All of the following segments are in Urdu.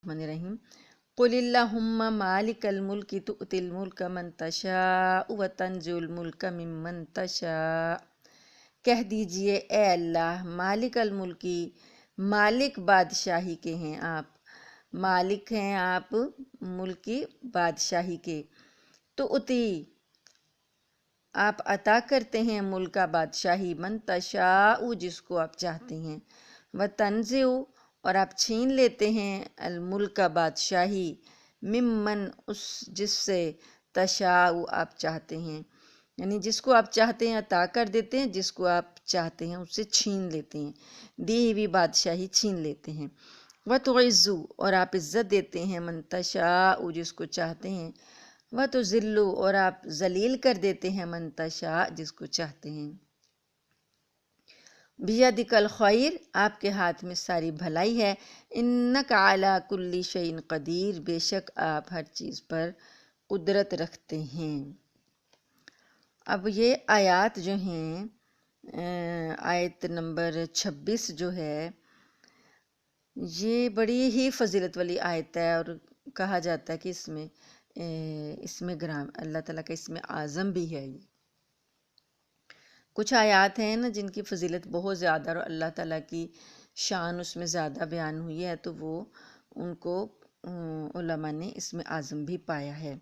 الرحمن الرحیم قل اللہم مالک الملک تؤتی الملک من تشاء وتنزع الملک ممن تشاء۔ کہہ دیجئے اے اللہ مالک الملکی، مالک بادشاہی کے ہیں آپ، مالک ہیں آپ ملک کی بادشاہی کے۔ تؤتی آپ عطا کرتے ہیں ملک کا بادشاہی، من تشاء جس کو آپ چاہتے ہیں، وتنزع اور آپ چھین لیتے ہیں الملک کا بادشاہی، ممن اس جس سے تشاء آپ چاہتے ہیں، یعنی جس کو آپ چاہتے ہیں عطا کر دیتے ہیں، جس کو آپ چاہتے ہیں اس سے چھین لیتے ہیں، دی ہوئی بادشاہی چھین لیتے ہیں۔ وتعز اور آپ عزت دیتے ہیں من تشاء جس کو چاہتے ہیں، وتذل اور آپ ذلیل کر دیتے ہیں من تشاء جس کو چاہتے ہیں۔ بیدک الخیر آپ کے ہاتھ میں ساری بھلائی ہے، انک علی کل شیء قدیر بے شک آپ ہر چیز پر قدرت رکھتے ہیں۔ اب یہ آیات جو ہیں آیت نمبر 26 جو ہے یہ بڑی ہی فضیلت والی آیت ہے، اور کہا جاتا ہے کہ اس میں گرام اللہ تعالیٰ کا اسم اعظم بھی ہے۔ یہ کچھ آیات ہیں نا جن کی فضیلت بہت زیادہ اور اللہ تعالیٰ کی شان اس میں زیادہ بیان ہوئی ہے، تو وہ ان کو علماء نے اسم اعظم بھی پایا ہے۔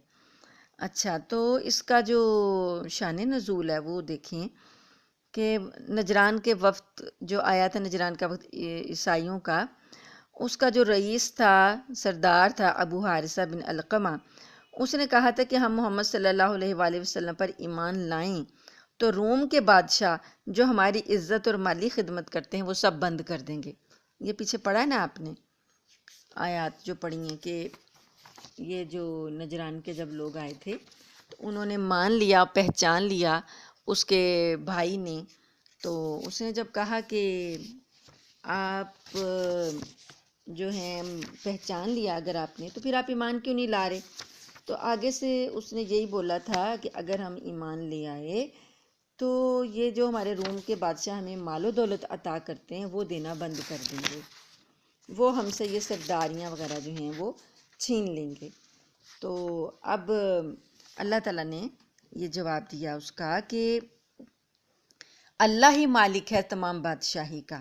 اچھا، تو اس کا جو شان نزول ہے وہ دیکھیں کہ نجران کے وقت جو آیا تھا، نجران کا وقت عیسائیوں کا، اس کا جو رئیس تھا، سردار تھا ابو حارثہ بن علقمہ، اس نے کہا تھا کہ ہم محمد صلی اللہ علیہ وآلہ وسلم پر ایمان لائیں تو روم کے بادشاہ جو ہماری عزت اور مالی خدمت کرتے ہیں وہ سب بند کر دیں گے۔ یہ پیچھے پڑھا ہے نا آپ نے آیات جو پڑھی ہیں کہ یہ جو نجران کے جب لوگ آئے تھے تو انہوں نے مان لیا، پہچان لیا اس کے بھائی نے، تو اس نے جب کہا کہ آپ جو ہیں پہچان لیا اگر آپ نے تو پھر آپ ایمان کیوں نہیں لا رہے؟ تو آگے سے اس نے یہی بولا تھا کہ اگر ہم ایمان لے آئے تو یہ جو ہمارے روم کے بادشاہ ہمیں مال و دولت عطا کرتے ہیں وہ دینا بند کر دیں گے، وہ ہم سے یہ سرداریاں وغیرہ جو ہیں وہ چھین لیں گے۔ تو اب اللہ تعالیٰ نے یہ جواب دیا اس کا کہ اللہ ہی مالک ہے تمام بادشاہی کا۔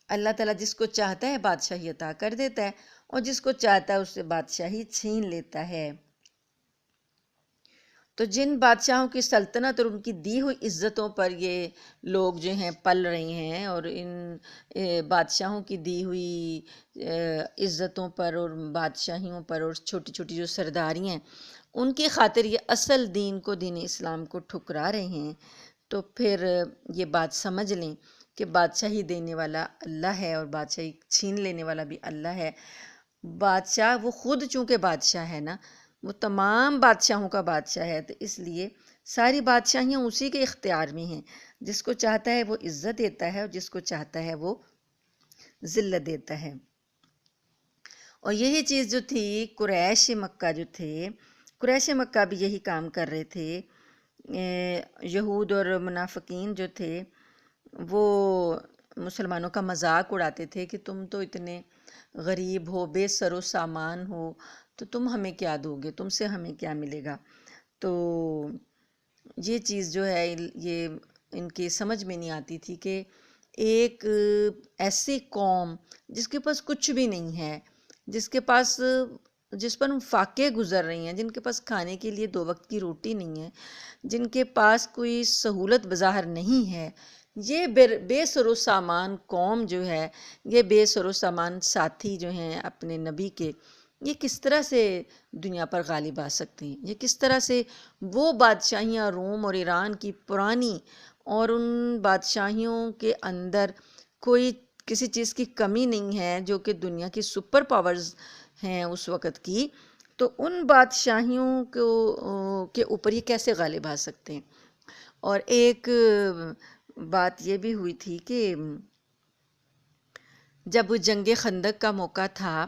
اللہ تعالیٰ جس کو چاہتا ہے بادشاہی عطا کر دیتا ہے، اور جس کو چاہتا ہے اس سے بادشاہی چھین لیتا ہے۔ تو جن بادشاہوں کی سلطنت اور ان کی دی ہوئی عزتوں پر یہ لوگ جو ہیں پل رہے ہیں، اور ان بادشاہوں کی دی ہوئی عزتوں پر اور بادشاہیوں پر اور چھوٹی چھوٹی جو سرداریاں ہیں ان کی خاطر یہ اصل دین کو، دین اسلام کو ٹھکرا رہے ہیں، تو پھر یہ بات سمجھ لیں کہ بادشاہی دینے والا اللہ ہے اور بادشاہی چھین لینے والا بھی اللہ ہے۔ بادشاہ وہ خود چونکہ بادشاہ ہے نا، وہ تمام بادشاہوں کا بادشاہ ہے، تو اس لیے ساری بادشاہیاں اسی کے اختیار میں ہیں۔ جس کو چاہتا ہے وہ عزت دیتا ہے اور جس کو چاہتا ہے وہ ذلت دیتا ہے۔ اور یہی چیز جو تھی قریش مکہ جو تھے، قریش مکہ بھی یہی کام کر رہے تھے۔ یہود اور منافقین جو تھے وہ مسلمانوں کا مذاق اڑاتے تھے کہ تم تو اتنے غریب ہو، بے سر و سامان ہو، تو تم ہمیں کیا دو گے، تم سے ہمیں کیا ملے گا۔ تو یہ چیز جو ہے یہ ان کی سمجھ میں نہیں آتی تھی کہ ایک ایسی قوم جس کے پاس کچھ بھی نہیں ہے، جس پر فاقے گزر رہی ہیں، جن کے پاس کھانے کے لیے 2 وقت کی روٹی نہیں ہے، جن کے پاس کوئی سہولت بظاہر نہیں ہے، یہ بے سر و سامان قوم جو ہے، یہ بے سر و سامان ساتھی جو ہیں اپنے نبی کے، یہ کس طرح سے دنیا پر غالب آ سکتے ہیں؟ یہ کس طرح سے وہ بادشاہیاں روم اور ایران کی پرانی، اور ان بادشاہیوں کے اندر کوئی کسی چیز کی کمی نہیں ہے جو کہ دنیا کی سپر پاورز ہیں اس وقت کی، تو ان بادشاہیوں کے اوپر یہ کیسے غالب آ سکتے ہیں؟ اور ایک بات یہ بھی ہوئی تھی کہ جب جنگ خندق کا موقع تھا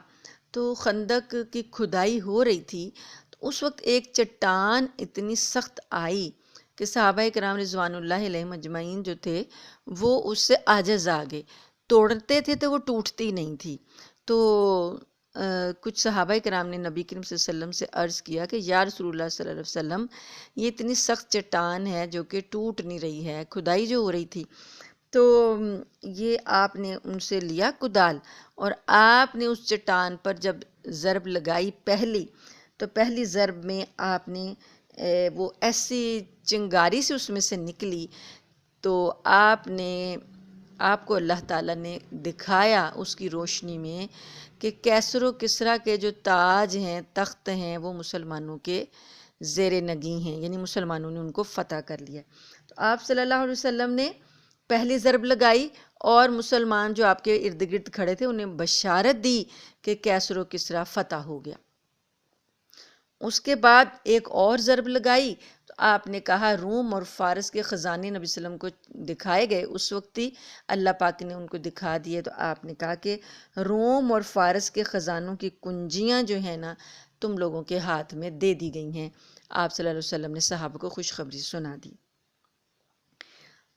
تو خندق کی کھدائی ہو رہی تھی، تو اس وقت ایک چٹان اتنی سخت آئی کہ صحابہ کرام رضوان اللہ علیہم اجمعین جو تھے وہ اس سے عاجز آ گئے، توڑتے تھے تو وہ ٹوٹتی نہیں تھی۔ تو کچھ صحابہ کرام نے نبی کریم صلی اللہ علیہ وسلم سے عرض کیا کہ یا رسول اللہ صلی اللہ علیہ وسلم، یہ اتنی سخت چٹان ہے جو کہ ٹوٹ نہیں رہی ہے، کھدائی جو ہو رہی تھی، تو یہ آپ نے ان سے لیا کدال اور آپ نے اس چٹان پر جب ضرب لگائی تو پہلی ضرب میں آپ نے وہ ایسی چنگاری سے اس میں سے نکلی، تو آپ کو اللہ تعالیٰ نے دکھایا اس کی روشنی میں کہ کیسر و کسریٰ کے جو تاج ہیں، تخت ہیں، وہ مسلمانوں کے زیر نگیں ہیں، یعنی مسلمانوں نے ان کو فتح کر لیا۔ تو آپ صلی اللہ علیہ وسلم نے پہلی ضرب لگائی اور مسلمان جو آپ کے ارد گرد کھڑے تھے انہیں بشارت دی کہ کیسر و کسریٰ فتح ہو گیا۔ اس کے بعد ایک اور ضرب لگائی تو آپ نے کہا روم اور فارس کے خزانے نبی صلی اللہ علیہ وسلم کو دکھائے گئے، اس وقت ہی اللہ پاک نے ان کو دکھا دیے، تو آپ نے کہا کہ روم اور فارس کے خزانوں کی کنجیاں جو ہیں نا تم لوگوں کے ہاتھ میں دے دی گئی ہیں۔ آپ صلی اللہ علیہ وسلم نے صحابہ کو خوشخبری سنا دی۔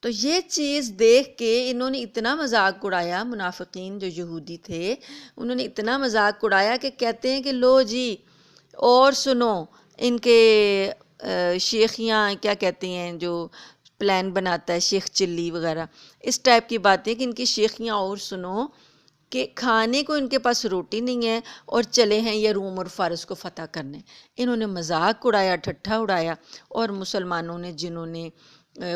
تو یہ چیز دیکھ کے انہوں نے اتنا مذاق اڑایا، منافقین جو یہودی تھے انہوں نے اتنا مذاق اڑایا کہ کہتے ہیں کہ لو جی اور سنو، ان کے شیخیاں کیا کہتے ہیں جو پلان بناتا ہے شیخ چلی وغیرہ، اس ٹائپ کی باتیں کہ ان کی شیخیاں اور سنو کہ کھانے کو ان کے پاس روٹی نہیں ہے اور چلے ہیں یہ روم اور فارس کو فتح کرنے۔ انہوں نے مذاق اڑایا، ٹھٹھا اڑایا، اور مسلمانوں نے جنہوں نے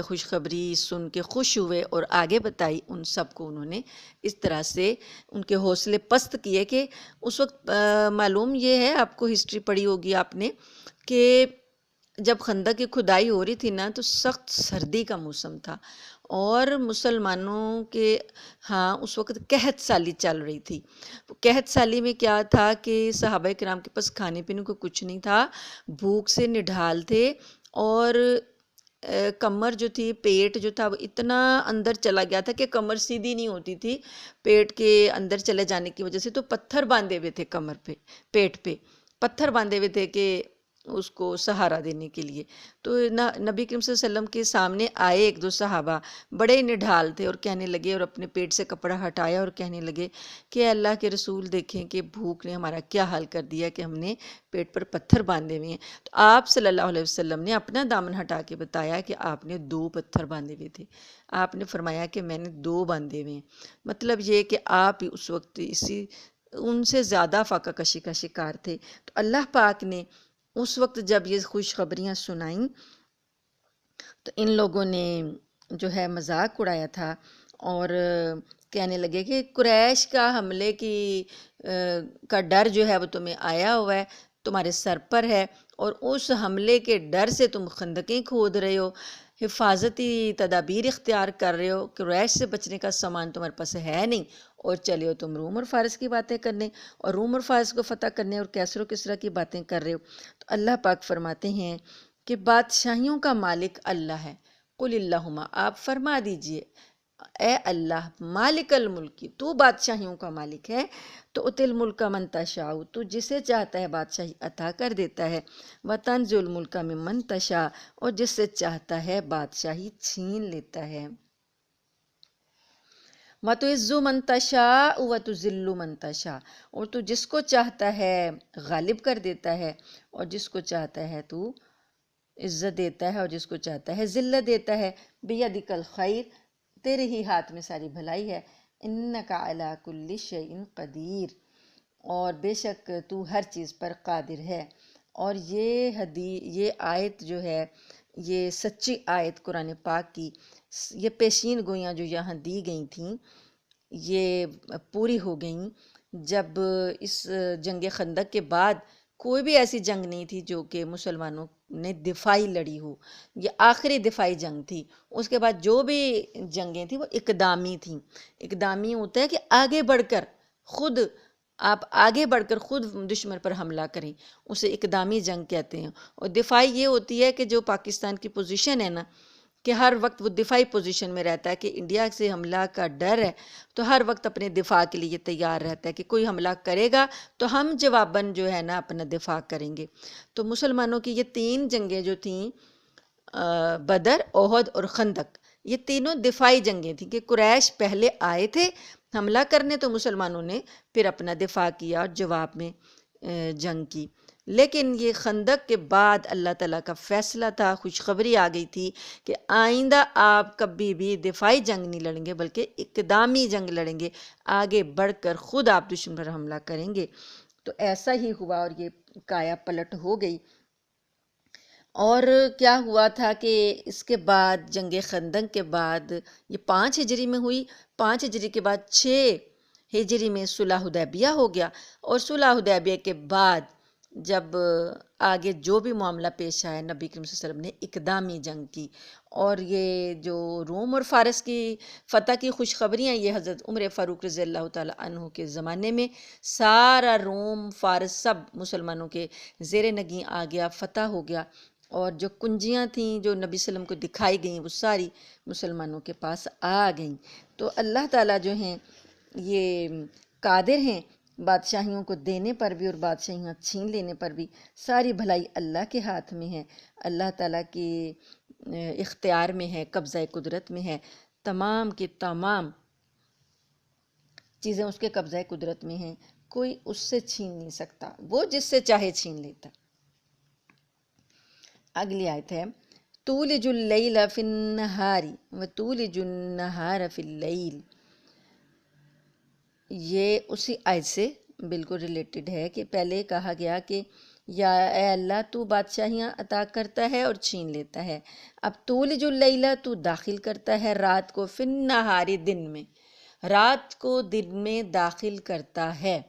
خوشخبری سن کے خوش ہوئے اور آگے بتائی، ان سب کو انہوں نے اس طرح سے ان کے حوصلے پست کیے کہ اس وقت معلوم یہ ہے، آپ کو ہسٹری پڑھی ہوگی آپ نے، کہ جب خندق کی کھدائی ہو رہی تھی نا تو سخت سردی کا موسم تھا اور مسلمانوں کے ہاں اس وقت قحط سالی چل رہی تھی۔ قحط سالی میں کیا تھا کہ صحابہ کرام کے پاس کھانے پینے کو کچھ نہیں تھا، بھوک سے نڈھال تھے، اور کمر جو تھی، پیٹ جو تھا وہ اتنا اندر چلا گیا تھا کہ کمر سیدھی نہیں ہوتی تھی پیٹ کے اندر چلے جانے کی وجہ سے، تو پتھر باندھے ہوئے تھے کمر پہ، پیٹ پہ پتھر باندھے ہوئے تھے کہ اس کو سہارا دینے کے لیے۔ تو نبی کریم صلی اللہ علیہ وسلم کے سامنے آئے ایک دو صحابہ، بڑے نڈھال تھے، اور کہنے لگے، اور اپنے پیٹ سے کپڑا ہٹایا اور کہنے لگے کہ اللہ کے رسول دیکھیں کہ بھوک نے ہمارا کیا حال کر دیا کہ ہم نے پیٹ پر پتھر باندھے ہوئے ہیں۔ تو آپ صلی اللہ علیہ وسلم نے اپنا دامن ہٹا کے بتایا کہ آپ نے 2 پتھر باندھے ہوئے تھے۔ آپ نے فرمایا کہ میں نے 2 باندھے ہوئے ہیں، مطلب یہ کہ آپ ہی اس وقت ان سے زیادہ فاقہ کشی کا شکار تھے۔ تو اللہ پاک نے اس وقت جب یہ خوشخبریاں سنائیں تو ان لوگوں نے جو ہے مذاق اڑایا تھا اور کہنے لگے کہ قریش کا حملے کا ڈر جو ہے وہ تمہیں آیا ہوا ہے، تمہارے سر پر ہے، اور اس حملے کے ڈر سے تم خندقیں کھود رہے ہو، حفاظتی تدابیر اختیار کر رہے ہو، قریش سے بچنے کا سامان تمہارے پاس ہے نہیں، اور چلے ہو تم روم اور فارس کی باتیں کرنے، اور روم اور فارس کو فتح کرنے، اور کیسر و کسریٰ کی باتیں کر رہے ہو۔ تو اللہ پاک فرماتے ہیں کہ بادشاہیوں کا مالک اللہ ہے، قل اللہم، آپ فرما دیجئے اے اللہ، مالک الملک، تو بادشاہیوں کا مالک ہے، تو اتل الملک من تشاء، تو جسے چاہتا ہے بادشاہی عطا کر دیتا ہے، وتنزع الملک ممن تشاء، اور جس سے چاہتا ہے بادشاہی چھین لیتا ہے، وتعز من تشاء وتذل من تشاء، اور تو جس کو چاہتا ہے غالب کر دیتا ہے، اور جس کو چاہتا ہے تو عزت دیتا ہے، اور جس کو چاہتا ہے ذلت دیتا ہے، بیدک الخیر، تیرے ہی ہاتھ میں ساری بھلائی ہے، انک علی کل شیء قدیر، اور بے شک تو ہر چیز پر قادر ہے۔ اور یہ آیت جو ہے، یہ سچی آیت قرآن پاک کی، یہ پیشین گوئیاں جو یہاں دی گئی تھیں یہ پوری ہو گئیں جب اس جنگ خندق کے بعد کوئی بھی ایسی جنگ نہیں تھی جو کہ مسلمانوں نے دفاعی لڑی ہو، یہ آخری دفاعی جنگ تھی۔ اس کے بعد جو بھی جنگیں تھیں وہ اقدامی تھیں۔ اقدامی ہوتا ہے کہ آپ آگے بڑھ کر خود دشمن پر حملہ کریں، اسے اقدامی جنگ کہتے ہیں۔ اور دفاعی یہ ہوتی ہے کہ جو پاکستان کی پوزیشن ہے نا، کہ ہر وقت وہ دفاعی پوزیشن میں رہتا ہے، کہ انڈیا سے حملہ کا ڈر ہے تو ہر وقت اپنے دفاع کے لیے تیار رہتا ہے کہ کوئی حملہ کرے گا تو ہم جواباً جو ہے نا اپنا دفاع کریں گے۔ تو مسلمانوں کی یہ 3 جنگیں جو تھیں، بدر، احد اور خندق، یہ تینوں دفاعی جنگیں تھیں کہ قریش پہلے آئے تھے حملہ کرنے تو مسلمانوں نے پھر اپنا دفاع کیا اور جواب میں جنگ کی، لیکن یہ خندق کے بعد اللہ تعالیٰ کا فیصلہ تھا، خوشخبری آ گئی تھی کہ آئندہ آپ کبھی بھی دفاعی جنگ نہیں لڑیں گے بلکہ اقدامی جنگ لڑیں گے، آگے بڑھ کر خود آپ دشمن پر حملہ کریں گے۔ تو ایسا ہی ہوا اور یہ کایا پلٹ ہو گئی۔ اور کیا ہوا تھا کہ اس کے بعد جنگ خندق کے بعد یہ 5 ہجری میں ہوئی، 5 ہجری کے بعد 6 ہجری میں صلح حدیبیہ ہو گیا، اور صلح حدیبیہ کے بعد جب آگے جو بھی معاملہ پیش آیا، نبی کریم صلی اللہ علیہ وسلم نے اقدامی جنگ کی، اور یہ جو روم اور فارس کی فتح کی خوشخبریاں یہ حضرت عمر فاروق رضی اللہ تعالیٰ عنہ کے زمانے میں سارا روم فارس سب مسلمانوں کے زیر نگیں آ گیا، فتح ہو گیا، اور جو کنجیاں تھیں جو نبی صلی اللہ علیہ وسلم کو دکھائی گئیں وہ ساری مسلمانوں کے پاس آ گئیں۔ تو اللہ تعالیٰ جو ہیں یہ قادر ہیں بادشاہیوں کو دینے پر بھی اور بادشاہیاں چھین لینے پر بھی، ساری بھلائی اللہ کے ہاتھ میں ہے، اللہ تعالیٰ کے اختیار میں ہے، قبضہ قدرت میں ہے، تمام کی تمام چیزیں اس کے قبضہ قدرت میں ہیں، کوئی اس سے چھین نہیں سکتا، وہ جس سے چاہے چھین لیتا۔ اگلی آیت ہے تولج اللیل فی النہار وتولج النہار فی اللیل، یہ اسی آیت سے بالکل ریلیٹڈ ہے کہ پہلے کہا گیا کہ یا اے اللہ تو بادشاہیاں عطا کرتا ہے اور چھین لیتا ہے، اب تولج اللیل تو داخل کرتا ہے رات کو، فی النہار دن میں، رات کو دن میں داخل کرتا ہے۔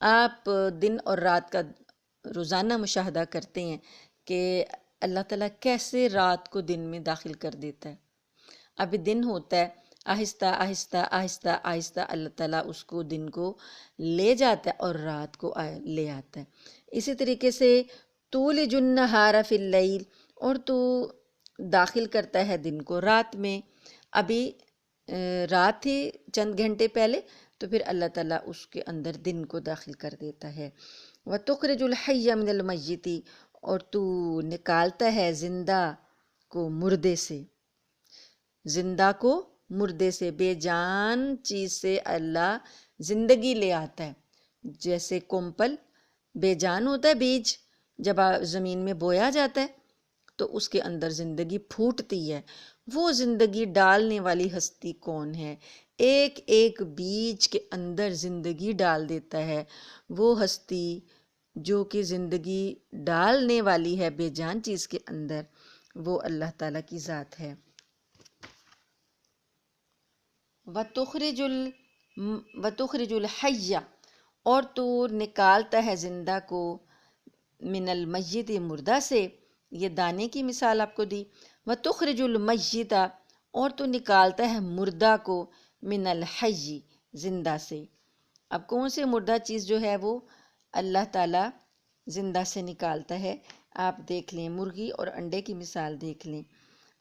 آپ دن اور رات کا روزانہ مشاہدہ کرتے ہیں کہ اللہ تعالیٰ کیسے رات کو دن میں داخل کر دیتا ہے۔ اب دن ہوتا ہے، آہستہ آہستہ آہستہ آہستہ اللہ تعالیٰ اس کو دن کو لے جاتا ہے اور رات کو لے آتا ہے۔ اسی طریقے سے تولج النہار فی اللیل، اور تو داخل کرتا ہے دن کو رات میں، ابھی رات تھی چند گھنٹے پہلے تو پھر اللہ تعالیٰ اس کے اندر دن کو داخل کر دیتا ہے۔ وَتُخْرِجُ الْحَيَّ مِنَ الْمَيِّتِ، اور تو نکالتا ہے زندہ کو مردے سے، زندہ کو مردے سے، بے جان چیز سے اللہ زندگی لے آتا ہے۔ جیسے کومپل بے جان ہوتا ہے، بیج جب زمین میں بویا جاتا ہے تو اس کے اندر زندگی پھوٹتی ہے، وہ زندگی ڈالنے والی ہستی کون ہے؟ ایک ایک بیج کے اندر زندگی ڈال دیتا ہے وہ ہستی جو کہ زندگی ڈالنے والی ہے بے جان چیز کے اندر، وہ اللہ تعالیٰ کی ذات ہے۔ وَتُخْرِجُ الْحَيَّ، اور تو نکالتا ہے زندہ کو، من المیت مردہ سے، یہ دانے کی مثال آپ کو دی۔ وَتُخْرِجُ الْمَيِّتَ، اور تو نکالتا ہے مردہ کو، من الحی زندہ سے۔ اب کون سے مردہ چیز جو ہے وہ اللہ تعالیٰ زندہ سے نکالتا ہے، آپ دیکھ لیں، مرغی اور انڈے کی مثال دیکھ لیں،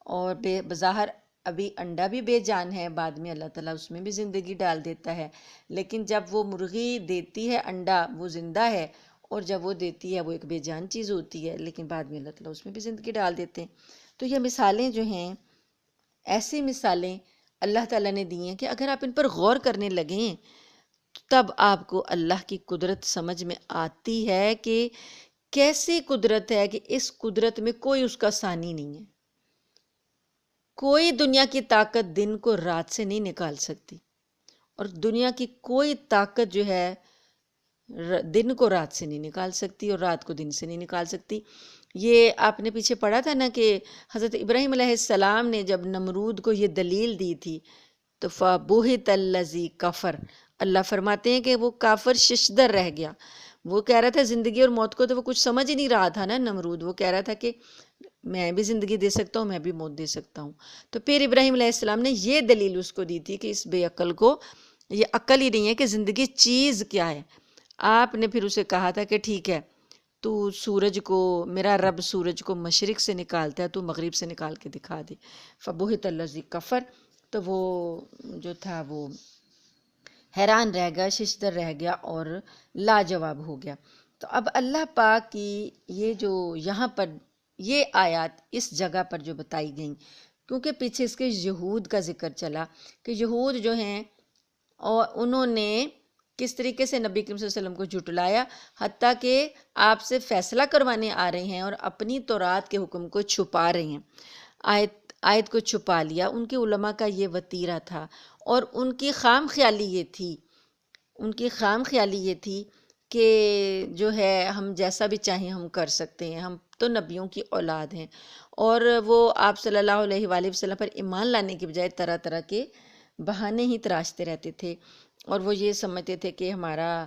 اور بظاہر ابھی انڈا بھی بے جان ہے، بعد میں اللہ تعالیٰ اس میں بھی زندگی ڈال دیتا ہے، لیکن جب وہ مرغی دیتی ہے انڈا وہ زندہ ہے، اور جب وہ دیتی ہے وہ ایک بے جان چیز ہوتی ہے، لیکن بعد میں اللہ تعالیٰ اس میں بھی زندگی ڈال دیتے ہیں۔ تو یہ مثالیں جو ہیں، ایسی مثالیں اللہ تعالیٰ نے دی ہیں کہ اگر آپ ان پر غور کرنے لگیں تب آپ کو اللہ کی قدرت سمجھ میں آتی ہے کہ کیسی قدرت ہے، کہ اس قدرت میں کوئی اس کا ثانی نہیں ہے، کوئی دنیا کی طاقت دن کو رات سے نہیں نکال سکتی، اور دنیا کی کوئی طاقت جو ہے دن کو رات سے نہیں نکال سکتی اور رات کو دن سے نہیں نکال سکتی۔ یہ آپ نے پیچھے پڑھا تھا نا کہ حضرت ابراہیم علیہ السلام نے جب نمرود کو یہ دلیل دی تھی تو فَبُہِتَ الَّذِي کفر، اللہ فرماتے ہیں کہ وہ کافر ششدر رہ گیا، وہ کہہ رہا تھا زندگی اور موت کو تو وہ کچھ سمجھ ہی نہیں رہا تھا نا نمرود، وہ کہہ رہا تھا کہ میں بھی زندگی دے سکتا ہوں، میں بھی موت دے سکتا ہوں۔ تو پھر ابراہیم علیہ السلام نے یہ دلیل اس کو دی تھی کہ اس بے عقل کو یہ عقل ہی نہیں ہے کہ زندگی چیز کیا ہے۔ آپ نے پھر اسے کہا تھا کہ ٹھیک ہے، تو سورج کو، میرا رب سورج کو مشرق سے نکالتا ہے، تو مغرب سے نکال کے دکھا دے۔ فَبُہِتَ الَّذِي کفر، تو وہ جو تھا وہ حیران رہ گیا، ششدر رہ گیا اور لاجواب ہو گیا۔ تو اب اللہ پاک کی یہ جو یہاں پر یہ آیات اس جگہ پر جو بتائی گئیں، کیونکہ پیچھے اس کے یہود کا ذکر چلا کہ یہود جو ہیں اور انہوں نے کس طریقے سے نبی کریم صلی اللہ علیہ وسلم کو جھٹلایا، حتیٰ کہ آپ سے فیصلہ کروانے آ رہے ہیں اور اپنی تورات کے حکم کو چھپا رہے ہیں، آیت کو چھپا لیا۔ ان کے علماء کا یہ وتیرہ تھا، اور ان کی خام خیالی یہ تھی کہ جو ہے ہم جیسا بھی چاہیں ہم کر سکتے ہیں، ہم تو نبیوں کی اولاد ہیں۔ اور وہ آپ صلی اللہ علیہ وآلہ وسلم پر ایمان لانے کی بجائے طرح طرح کے بہانے ہی تراشتے رہتے تھے، اور وہ یہ سمجھتے تھے کہ ہمارا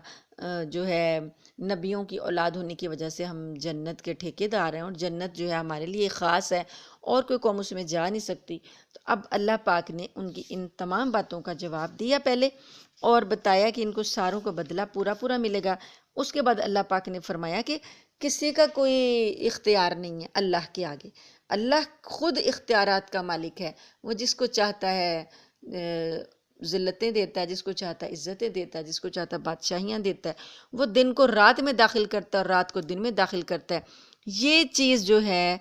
جو ہے نبیوں کی اولاد ہونے کی وجہ سے ہم جنت کے ٹھیکیدار ہیں، اور جنت جو ہے ہمارے لیے خاص ہے، اور کوئی قوم اس میں جا نہیں سکتی۔ تو اب اللہ پاک نے ان کی ان تمام باتوں کا جواب دیا پہلے، اور بتایا کہ ان کو ساروں کو بدلہ پورا ملے گا۔ اس کے بعد اللہ پاک نے فرمایا کہ کسی کا کوئی اختیار نہیں ہے اللہ کے آگے، اللہ خود اختیارات کا مالک ہے، وہ جس کو چاہتا ہے ذلتیں دیتا ہے، جس کو چاہتا ہے عزتیں دیتا ہے، جس کو چاہتا ہے بادشاہیاں دیتا ہے، وہ دن کو رات میں داخل کرتا ہے اور رات کو دن میں داخل کرتا ہے۔ یہ چیز جو ہے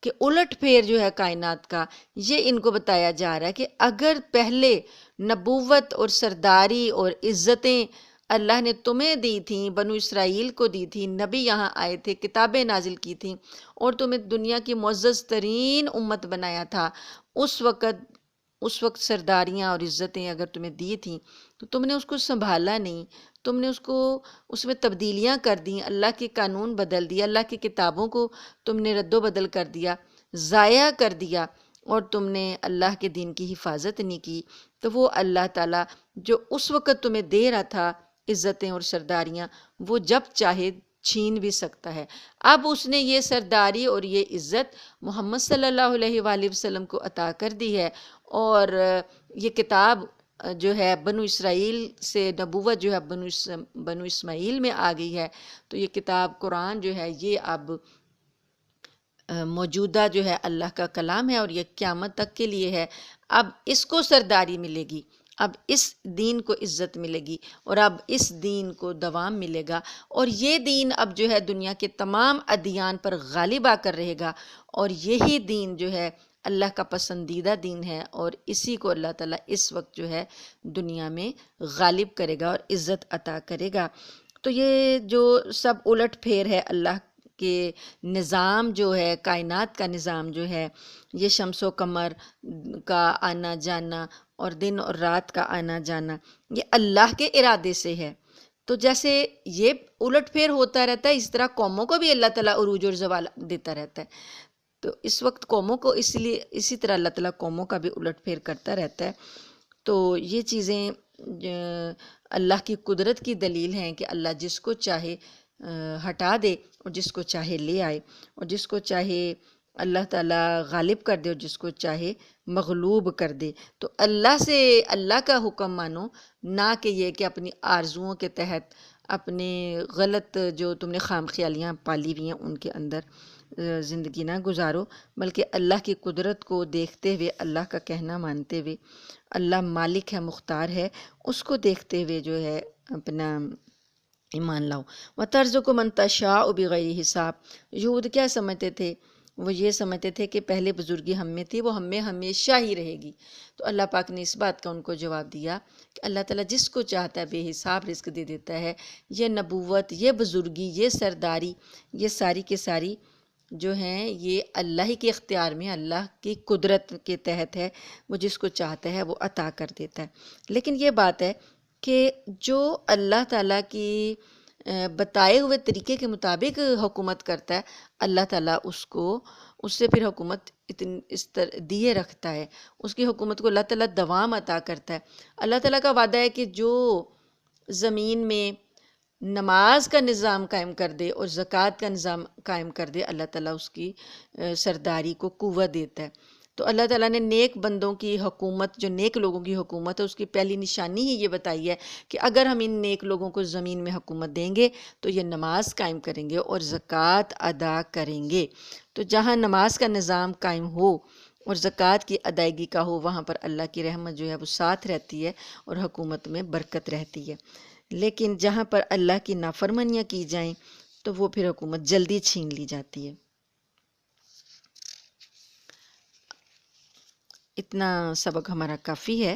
کہ الٹ پھیر جو ہے کائنات کا، یہ ان کو بتایا جا رہا ہے کہ اگر پہلے نبوت اور سرداری اور عزتیں اللہ نے تمہیں دی تھیں، بنو اسرائیل کو دی تھی، نبی یہاں آئے تھے، کتابیں نازل کی تھیں، اور تمہیں دنیا کی معزز ترین امت بنایا تھا، اس وقت سرداریاں اور عزتیں اگر تمہیں دی تھیں تو تم نے اس کو سنبھالا نہیں، تم نے اس میں تبدیلیاں کر دیں، اللہ کے قانون بدل دیا، اللہ کی کتابوں کو تم نے رد و بدل کر دیا، ضائع کر دیا، اور تم نے اللہ کے دین کی حفاظت نہیں کی۔ تو وہ اللہ تعالیٰ جو اس وقت تمہیں دے رہا تھا عزتیں اور سرداریاں، وہ جب چاہے چھین بھی سکتا ہے۔ اب اس نے یہ سرداری اور یہ عزت محمد صلی اللہ علیہ وآلہ وسلم کو عطا کر دی ہے، اور یہ کتاب جو ہے بنو اسرائیل سے، نبوت جو ہے بنو اسماعیل میں آ گئی ہے، تو یہ کتاب قرآن جو ہے یہ اب موجودہ جو ہے اللہ کا کلام ہے، اور یہ قیامت تک کے لیے ہے۔ اب اس کو سرداری ملے گی، اب اس دین کو عزت ملے گی، اور اب اس دین کو دوام ملے گا، اور یہ دین اب جو ہے دنیا کے تمام ادیان پر غالب آ کر رہے گا، اور یہی دین جو ہے اللہ کا پسندیدہ دین ہے، اور اسی کو اللہ تعالیٰ اس وقت جو ہے دنیا میں غالب کرے گا اور عزت عطا کرے گا۔ تو یہ جو سب الٹ پھیر ہے اللہ کے نظام جو ہے، کائنات کا نظام جو ہے، یہ شمس و قمر کا آنا جانا اور دن اور رات کا آنا جانا، یہ اللہ کے ارادے سے ہے۔ تو جیسے یہ الٹ پھیر ہوتا رہتا ہے، اس طرح قوموں کو بھی اللہ تعالیٰ عروج اور زوال دیتا رہتا ہے۔ تو اس وقت قوموں کو اسی طرح اللہ تعالیٰ قوموں کا بھی الٹ پھیر کرتا رہتا ہے۔ تو یہ چیزیں اللہ کی قدرت کی دلیل ہیں کہ اللہ جس کو چاہے ہٹا دے اور جس کو چاہے لے آئے، اور جس کو چاہے اللہ تعالیٰ غالب کر دے اور جس کو چاہے مغلوب کر دے۔ تو اللہ کا حکم مانو، نہ کہ یہ کہ اپنی آرزوؤں کے تحت اپنے غلط جو تم نے خام خیالیاں پالی ہوئی ہیں ان کے اندر زندگی نہ گزارو، بلکہ اللہ کی قدرت کو دیکھتے ہوئے، اللہ کا کہنا مانتے ہوئے، اللہ مالک ہے، مختار ہے، اس کو دیکھتے ہوئے جو ہے اپنا ایمان لاؤ۔ وَتَرْزُقُ مَن تَشَاءُ بِغَیرِ حساب۔ یہود کیا سمجھتے تھے؟ وہ یہ سمجھتے تھے کہ پہلے بزرگی ہم میں تھی، وہ ہم میں ہمیشہ ہی رہے گی۔ تو اللہ پاک نے اس بات کا ان کو جواب دیا کہ اللہ تعالیٰ جس کو چاہتا ہے بے حساب رزق دے دیتا ہے۔ یہ نبوت، یہ بزرگی، یہ سرداری، یہ ساری کے ساری جو ہیں یہ اللہ ہی کے اختیار میں، اللہ کی قدرت کے تحت ہے، وہ جس کو چاہتا ہے وہ عطا کر دیتا ہے۔ لیکن یہ بات ہے کہ جو اللہ تعالیٰ کی بتائے ہوئے طریقے کے مطابق حکومت کرتا ہے، اللہ تعالیٰ اس سے پھر حکومت دیے رکھتا ہے، اس کی حکومت کو اللہ تعالیٰ دوام عطا کرتا ہے۔ اللہ تعالیٰ کا وعدہ ہے کہ جو زمین میں نماز کا نظام قائم کر دے اور زکوٰۃ کا نظام قائم کر دے، اللہ تعالیٰ اس کی سرداری کو قوت دیتا ہے۔ تو اللہ تعالیٰ نے نیک بندوں کی حکومت، جو نیک لوگوں کی حکومت ہے، اس کی پہلی نشانی ہی یہ بتائی ہے کہ اگر ہم ان نیک لوگوں کو زمین میں حکومت دیں گے تو یہ نماز قائم کریں گے اور زکوٰۃ ادا کریں گے۔ تو جہاں نماز کا نظام قائم ہو اور زکوٰۃ کی ادائیگی کا ہو، وہاں پر اللہ کی رحمت جو ہے وہ ساتھ رہتی ہے اور حکومت میں برکت رہتی ہے۔ لیکن جہاں پر اللہ کی نافرمانیاں کی جائیں تو وہ پھر حکومت جلدی چھین لی جاتی ہے۔ اتنا سبق ہمارا کافی ہے۔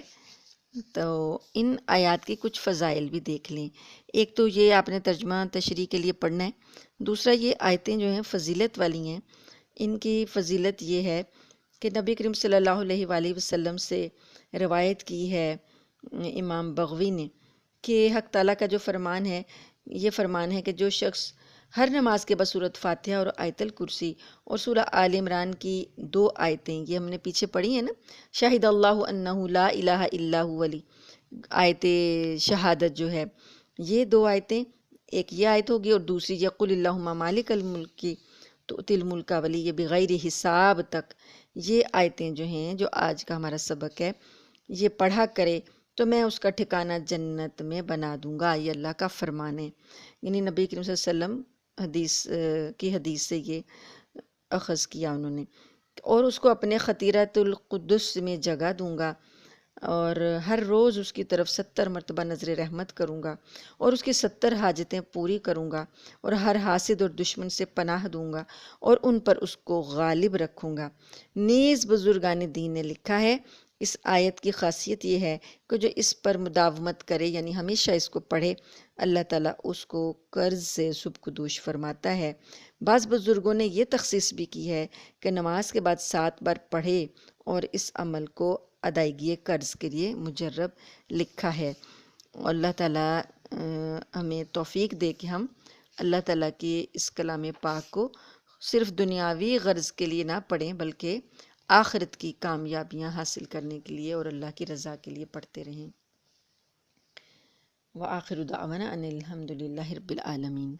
تو ان آیات کی کچھ فضائل بھی دیکھ لیں۔ ایک تو یہ آپ نے ترجمہ تشریح کے لیے پڑھنا ہے، دوسرا یہ آیتیں جو ہیں فضیلت والی ہیں۔ ان کی فضیلت یہ ہے کہ نبی کریم صلی اللہ علیہ وآلہ وسلم سے روایت کی ہے امام بغوی نے کہ حق تعالیٰ کا جو فرمان ہے، یہ فرمان ہے کہ جو شخص ہر نماز کے بصورت فاتحہ اور آیت الکرسی اور سورہ آل عمران کی 2 آیتیں، یہ ہم نے پیچھے پڑھی ہیں نا، شاہد اللہ انہ لا الہ الا هو والی آیت شہادت جو ہے، یہ 2 آیتیں، ایک یہ آیت ہوگی اور دوسری یہ قل اللہم مالک الملک کی تؤتی الملک والی، یہ بغیر حساب تک یہ آیتیں جو ہیں، جو آج کا ہمارا سبق ہے، یہ پڑھا کرے تو میں اس کا ٹھکانہ جنت میں بنا دوں گا، یہ اللہ کا فرمان ہے۔ یعنی نبی کریم صلی اللہ علیہ وسلم حدیث سے یہ اخذ کیا انہوں نے، اور اس کو اپنے خطیرۃ القدس میں جگہ دوں گا، اور ہر روز اس کی طرف 70 مرتبہ نظر رحمت کروں گا، اور اس کی 70 حاجتیں پوری کروں گا، اور ہر حاسد اور دشمن سے پناہ دوں گا، اور ان پر اس کو غالب رکھوں گا۔ نیز بزرگان دین نے لکھا ہے، اس آیت کی خاصیت یہ ہے کہ جو اس پر مداومت کرے، یعنی ہمیشہ اس کو پڑھے، اللہ تعالیٰ اس کو قرض سے سبکدوش فرماتا ہے۔ بعض بزرگوں نے یہ تخصیص بھی کی ہے کہ نماز کے بعد 7 بار پڑھے اور اس عمل کو ادائیگی قرض کے لیے مجرب لکھا ہے۔ اللہ تعالیٰ ہمیں توفیق دے کہ ہم اللہ تعالیٰ کی اس کلام پاک کو صرف دنیاوی غرض کے لیے نہ پڑھیں، بلکہ آخرت کی کامیابیاں حاصل کرنے کے لیے اور اللہ کی رضا کے لیے پڑھتے رہیں۔ وآخر دعوانا ان الحمد للہ رب العالمین۔